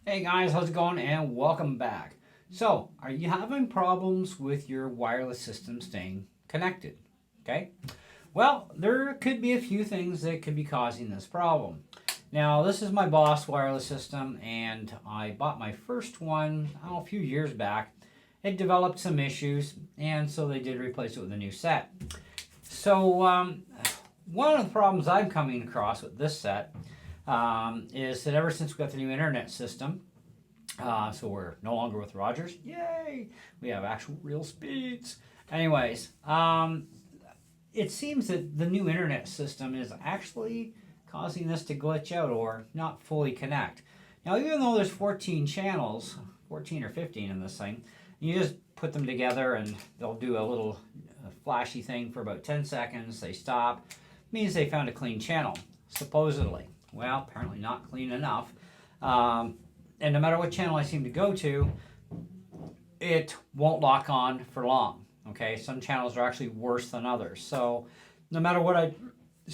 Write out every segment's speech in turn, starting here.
Hey guys, how's it going? And welcome back. So, are you having problems with your wireless system staying connected? Okay. Well, there could be a few things that could be causing this problem. Now, this is my Boss wireless system, and I bought my first one a few years back. It developed some issues, and so they did replace it with a new set. So, one of the problems I'm coming across with this set is that ever since we got the new internet system, so we're no longer with Rogers. Yay! We have actual real speeds. Anyways, it seems that the new internet system is actually causing this to glitch out or not fully connect. Now, even though there's 14 channels, 14 or 15 in this thing, you just put them together and they'll do a little flashy thing for about 10 seconds. They stop. Means they found a clean channel, supposedly. Well, apparently not clean enough. And no matter what channel I seem to go to, it won't lock on for long. Okay, some channels are actually worse than others. So no matter what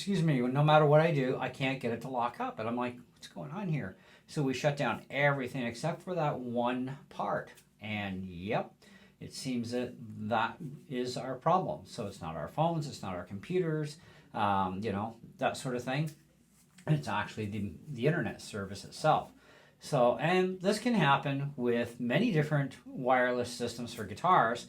no matter what I do, I can't get it to lock up. And I'm like, what's going on here? So we shut down everything except for that one part. And yep, it seems that that is our problem. So it's not our phones, it's not our computers, that sort of thing. It's actually the internet service itself. So, and this can happen with many different wireless systems for guitars.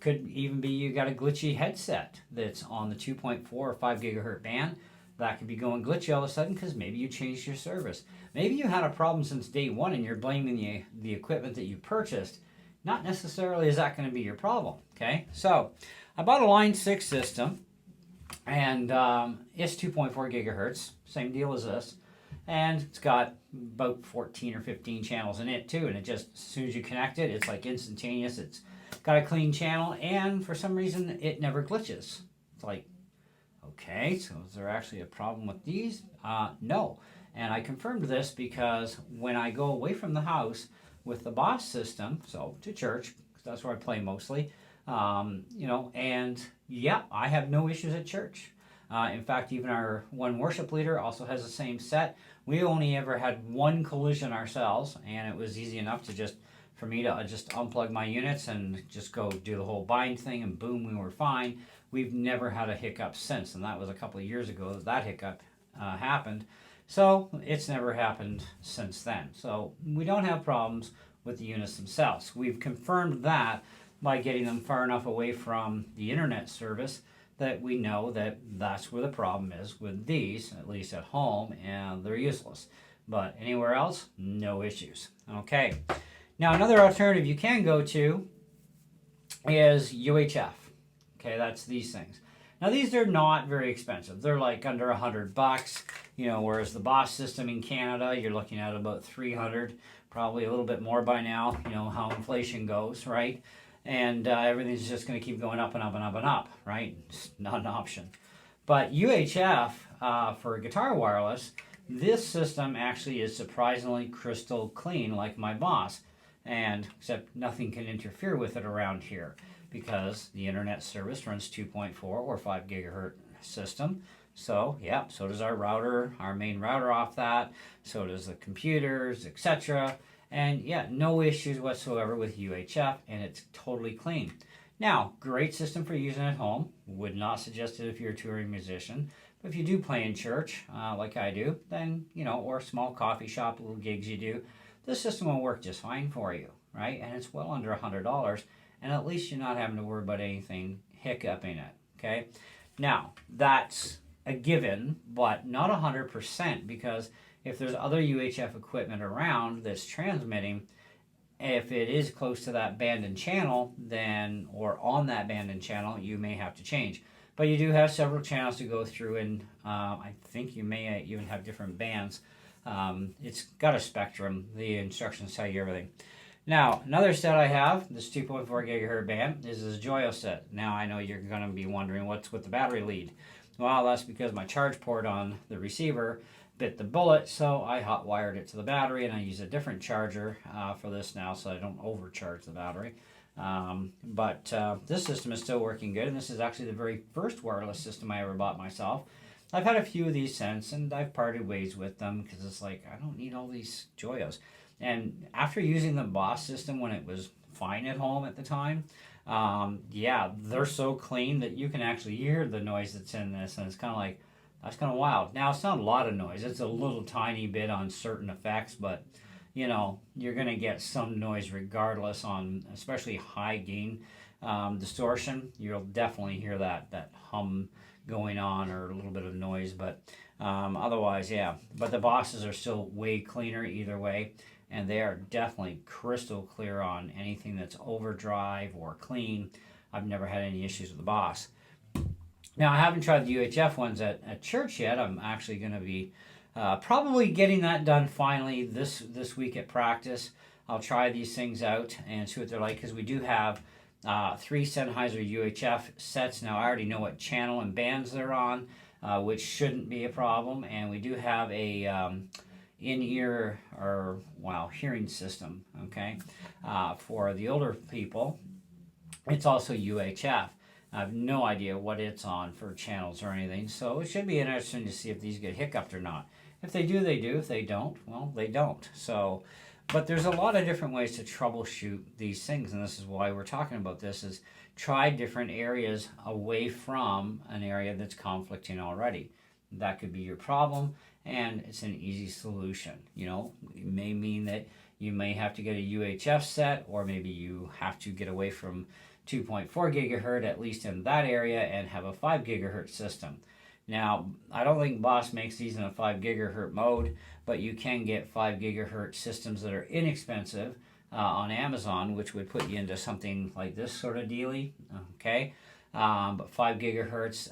Could even be you got a glitchy headset that's on the 2.4 or 5 gigahertz band. That could be going glitchy all of a sudden because maybe you changed your service. Maybe you had a problem since day one and you're blaming the equipment that you purchased. Not necessarily is that going to be your problem. Okay, so I bought a Line 6 system and it's 2.4 gigahertz, same deal as this. And it's got about 14 or 15 channels in it too, and it just, as soon as you connect it, it's like instantaneous. It's got a clean channel, and for some reason it never glitches. It's like, okay, so is there actually a problem with these? No. And I confirmed this because when I go away from the house with the Boss system, so to church, 'cause that's where I play mostly, and yeah, I have no issues at church. In fact, even our one worship leader also has the same set. We only ever had one collision ourselves, and it was easy enough for me to just unplug my units and just go do the whole bind thing, and boom, we were fine. We've never had a hiccup since, and that was a couple of years ago that hiccup happened. So it's never happened since then. So we don't have problems with the units themselves. We've confirmed that by getting them far enough away from the internet service that we know that that's where the problem is with these, at least at home, and they're useless. But anywhere else, no issues. Okay. Now, another alternative you can go to is UHF. Okay, that's these things. Now, these are not very expensive. They're like under $100, whereas the Boss system in Canada, you're looking at about 300, probably a little bit more by now, how inflation goes, right? And everything's just going to keep going up and up and up and up, right? It's not an option. But UHF, for guitar wireless, this system actually is surprisingly crystal clean, like my Boss, and except nothing can interfere with it around here because the internet service runs 2.4 or 5 gigahertz system. So yeah, so does our router, our main router off that, so does the computers, etc. And yeah, no issues whatsoever with UHF, and it's totally clean. Now, great system for using at home. Would not suggest it if you're a touring musician. But if you do play in church, like I do, then, or a small coffee shop, little gigs you do, this system will work just fine for you, right? And it's well under $100, and at least you're not having to worry about anything hiccuping it, okay? Now, that's a given, but not 100%, because if there's other UHF equipment around that's transmitting, if it is close to that band and channel, then, or on that band and channel, you may have to change. But you do have several channels to go through, and I think you may even have different bands. It's got a spectrum. The instructions tell you everything. Now, another set I have, this 2.4 gigahertz band, is this Joyo set. Now, I know you're going to be wondering what's with the battery lead. Well, that's because my charge port on the receiver bit the bullet, so I hot wired it to the battery, and I use a different charger for this now so I don't overcharge the battery. But this system is still working good, and this is actually the very first wireless system I ever bought myself. I've had a few of these since, and I've parted ways with them because it's like, I don't need all these Joyos. And after using the Boss system when it was fine at home at the time, yeah, they're so clean that you can actually hear the noise that's in this, and it's kind of like, that's kind of wild. Now, it's not a lot of noise, it's a little tiny bit on certain effects, but you know, you're going to get some noise regardless on especially high gain distortion. You'll definitely hear that hum going on or a little bit of noise, but otherwise, yeah. But the Bosses are still way cleaner either way, and they are definitely crystal clear on anything that's overdrive or clean. I've never had any issues with the Boss. Now, I haven't tried the UHF ones at church yet. I'm actually going to be probably getting that done finally this week at practice. I'll try these things out and see what they're like, because we do have 3 Sennheiser UHF sets. Now, I already know what channel and bands they're on, which shouldn't be a problem. And we do have a in-ear or hearing system, okay, for the older people. It's also UHF. I have no idea what it's on for channels or anything, so it should be interesting to see if these get hiccuped or not. If they do, they do. If they don't, well, they don't. So, but there's a lot of different ways to troubleshoot these things, and this is why we're talking about this, is try different areas away from an area that's conflicting already. That could be your problem, and it's an easy solution. You know, it may mean that you may have to get a UHF set, or maybe you have to get away from 2.4 gigahertz, at least in that area, and have a 5 gigahertz system. Now, I don't think Boss makes these in a 5 gigahertz mode, but you can get 5 gigahertz systems that are inexpensive on Amazon, which would put you into something like this sort of dealy, okay? But 5 gigahertz,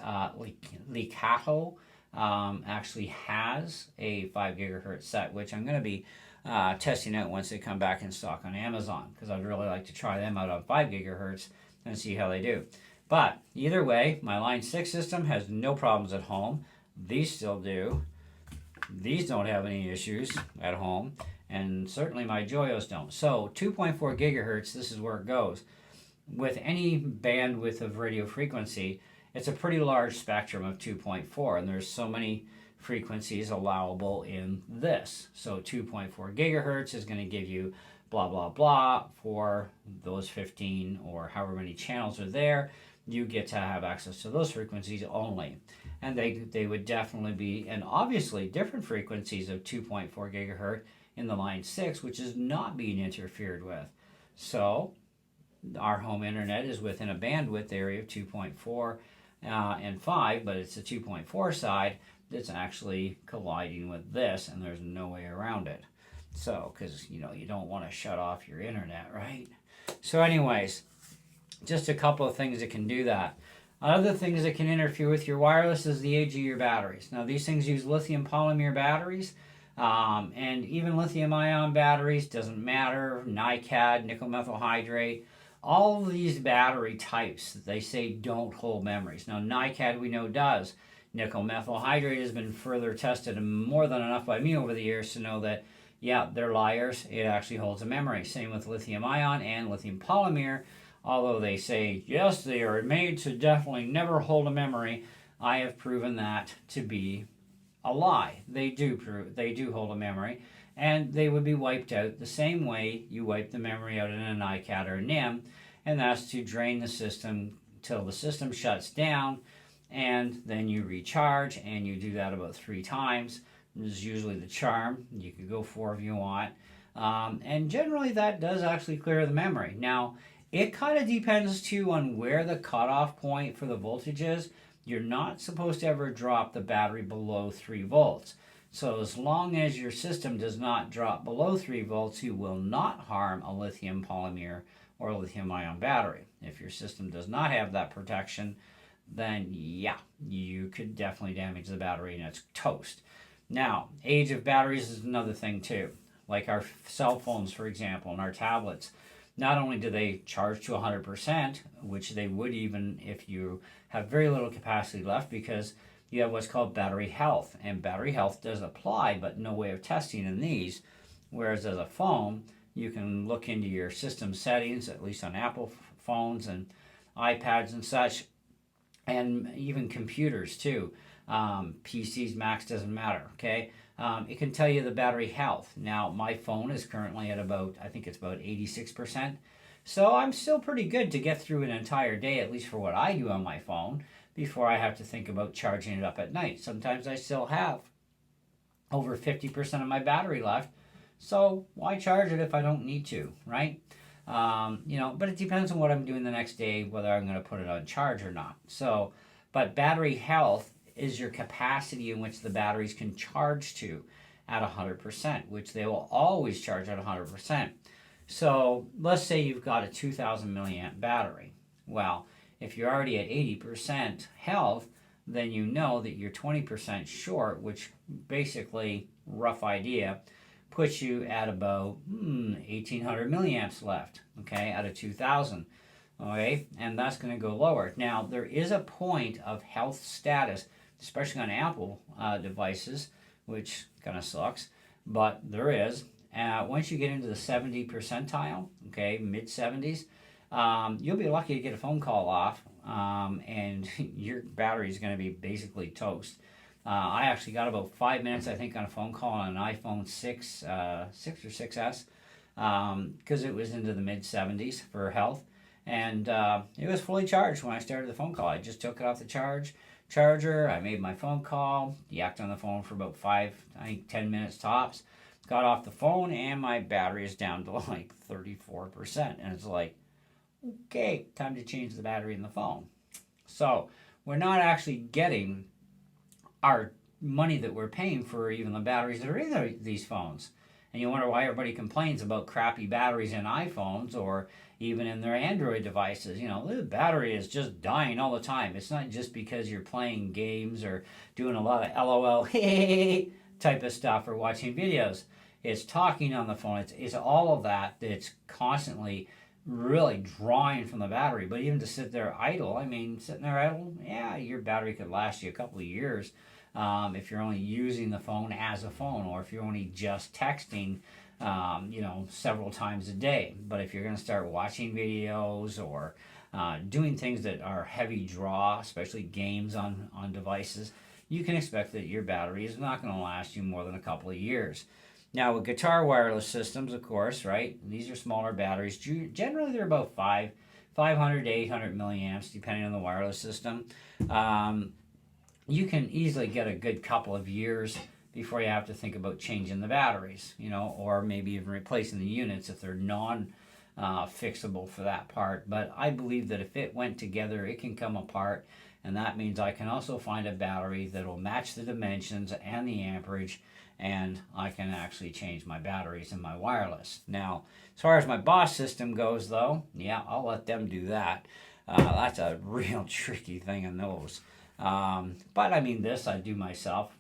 Likato actually has a 5 gigahertz set, which I'm going to be testing out once they come back in stock on Amazon, because I'd really like to try them out on 5 gigahertz and see how they do. But either way, my Line 6 system has no problems at home. These still do. These don't have any issues at home, and certainly my Joyos don't. So 2.4 gigahertz, this is where it goes. With any bandwidth of radio frequency, it's a pretty large spectrum of 2.4, and there's so many frequencies allowable in this. So 2.4 gigahertz is going to give you blah blah blah for those 15 or however many channels are there. You get to have access to those frequencies only, and they would definitely be, and obviously different frequencies of 2.4 gigahertz in the Line 6, which is not being interfered with. So our home internet is within a bandwidth area of 2.4 and 5, but it's the 2.4 side that's actually colliding with this, and there's no way around it. So, because you don't want to shut off your internet, right? So anyways, just a couple of things that can do that. Other things that can interfere with your wireless is the age of your batteries. Now, these things use lithium polymer batteries, and even lithium ion batteries, doesn't matter, NiCad, nickel methyl hydrate, all of these battery types, they say don't hold memories. Now, NiCad we know does. Nickel methyl hydrate has been further tested, and more than enough by me over the years to know that, yeah, they're liars. It actually holds a memory. Same with lithium ion and lithium polymer. Although they say, yes, they are made to definitely never hold a memory, I have proven that to be a lie. They do hold a memory, and they would be wiped out the same way you wipe the memory out in a NiCad or a NIM, and that's to drain the system till the system shuts down, and then you recharge, and you do that about 3 times. This is usually the charm. You could go 4 if you want. And generally that does actually clear the memory. Now, it kind of depends too on where the cutoff point for the voltage is. You're not supposed to ever drop the battery below 3 volts. So as long as your system does not drop below 3 volts, you will not harm a lithium polymer or lithium ion battery. If your system does not have that protection, then yeah, you could definitely damage the battery and it's toast. Now, age of batteries is another thing too. Like our cell phones, for example, and our tablets. Not only do they charge to 100%, which they would even if you have very little capacity left, because you have what's called battery health. And battery health does apply, but no way of testing in these. Whereas as a phone, you can look into your system settings, at least on Apple phones and iPads and such, and even computers too. PCs, Macs, doesn't matter, okay? It can tell you the battery health. Now, my phone is currently at about, I think it's about 86%. So I'm still pretty good to get through an entire day, at least for what I do on my phone, before I have to think about charging it up at night. Sometimes I still have over 50% of my battery left. So why charge it if I don't need to, right? But it depends on what I'm doing the next day, whether I'm going to put it on charge or not. So, but battery health is your capacity in which the batteries can charge to at 100%, which they will always charge at 100%. So let's say you've got a 2000 milliamp battery. Well, if you're already at 80% health, then you know that you're 20% short, which basically, rough idea, puts you at about 1800 milliamps left, okay, out of 2000. Okay, and that's going to go lower. Now, there is a point of health status, especially on Apple devices, which kind of sucks, but there is. Once you get into the 70 percentile, okay, mid 70s, you'll be lucky to get a phone call off, and your battery is going to be basically toast. I actually got about 5 minutes, I think, on a phone call on an iPhone 6 or 6S, because it was into the mid 70s for health, and it was fully charged when I started the phone call. I just took it off the charger. I made my phone call, yacked on the phone for about 10 minutes tops, got off the phone, and my battery is down to like 34%, and it's like, okay, time to change the battery in the phone. So we're not actually getting our money that we're paying for even the batteries that are in these phones. And you wonder why everybody complains about crappy batteries in iPhones or even in their Android devices. The battery is just dying all the time. It's not just because you're playing games or doing a lot of LOL type of stuff or watching videos. It's talking on the phone. It's all of that that's constantly really drawing from the battery. But even to sit there idle, sitting there idle, yeah, your battery could last you a couple of years if you're only using the phone as a phone, or if you're only just texting, several times a day. But if you're going to start watching videos or doing things that are heavy draw, especially games on devices, you can expect that your battery is not going to last you more than a couple of years. Now, with guitar wireless systems, of course, right, these are smaller batteries. Generally, they're about 500 to 800 milliamps, depending on the wireless system. You can easily get a good couple of years before you have to think about changing the batteries, or maybe even replacing the units if they're non-fixable for that part. But I believe that if it went together, it can come apart, and that means I can also find a battery that will match the dimensions and the amperage, and I can actually change my batteries in my wireless. Now, as far as my Boss system goes, though, yeah, I'll let them do that. That's a real tricky thing in those. But this I do myself.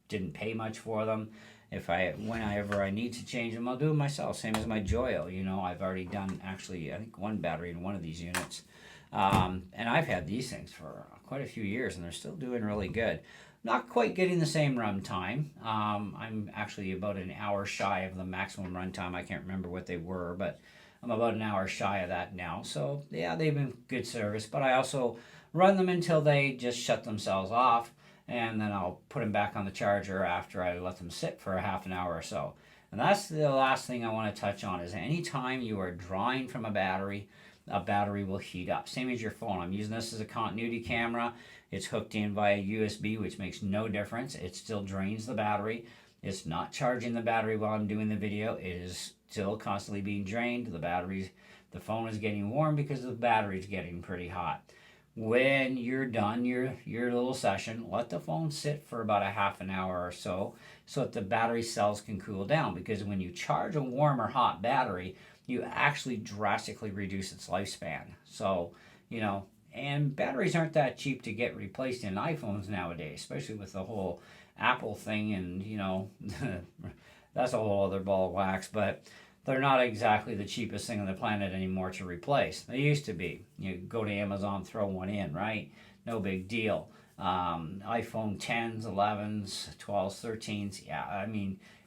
Didn't pay much for them. Whenever I need to change them, I'll do it myself. Same as my Joyo. I've already done actually, I think, one battery in one of these units. And I've had these things for quite a few years, and they're still doing really good. Not quite getting the same run time. I'm actually about an hour shy of the maximum run time. I can't remember what they were, but I'm about an hour shy of that now. So yeah, they've been good service, but I also run them until they just shut themselves off, and then I'll put them back on the charger after I let them sit for a half an hour or so. And that's the last thing I want to touch on, is anytime you are drawing from a battery will heat up. Same as your phone. I'm using this as a continuity camera. It's hooked in via USB, which makes no difference. It still drains the battery. It's not charging the battery while I'm doing the video. It is still constantly being drained. The phone is getting warm because the battery's getting pretty hot. When you're done your little session, let the phone sit for about a half an hour or so that the battery cells can cool down, because when you charge a warm or hot battery, you actually drastically reduce its lifespan. So, and batteries aren't that cheap to get replaced in iPhones nowadays, especially with the whole Apple thing, and that's a whole other ball of wax, but they're not exactly the cheapest thing on the planet anymore to replace. They used to be. You go to Amazon, throw one in, right? No big deal. iPhone 10s, 11s, 12s, 13s, yeah,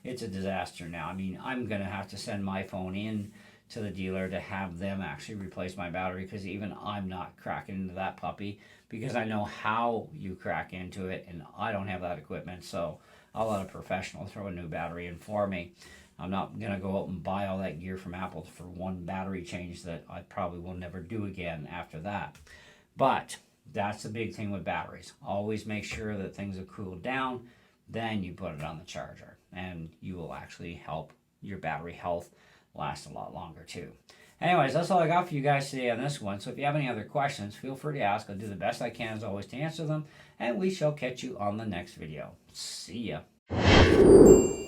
it's a disaster now. I'm going to have to send my phone in to the dealer to have them actually replace my battery, because even I'm not cracking into that puppy because I know how you crack into it and I don't have that equipment. So I'll let a professional throw a new battery in for me. I'm not going to go out and buy all that gear from Apple for one battery change that I probably will never do again after that. But that's the big thing with batteries. Always make sure that things have cooled down, then you put it on the charger, and you will actually help your battery health last a lot longer too. Anyways, that's all I got for you guys today on this one. So if you have any other questions, feel free to ask. I'll do the best I can as always to answer them, and we shall catch you on the next video. See ya.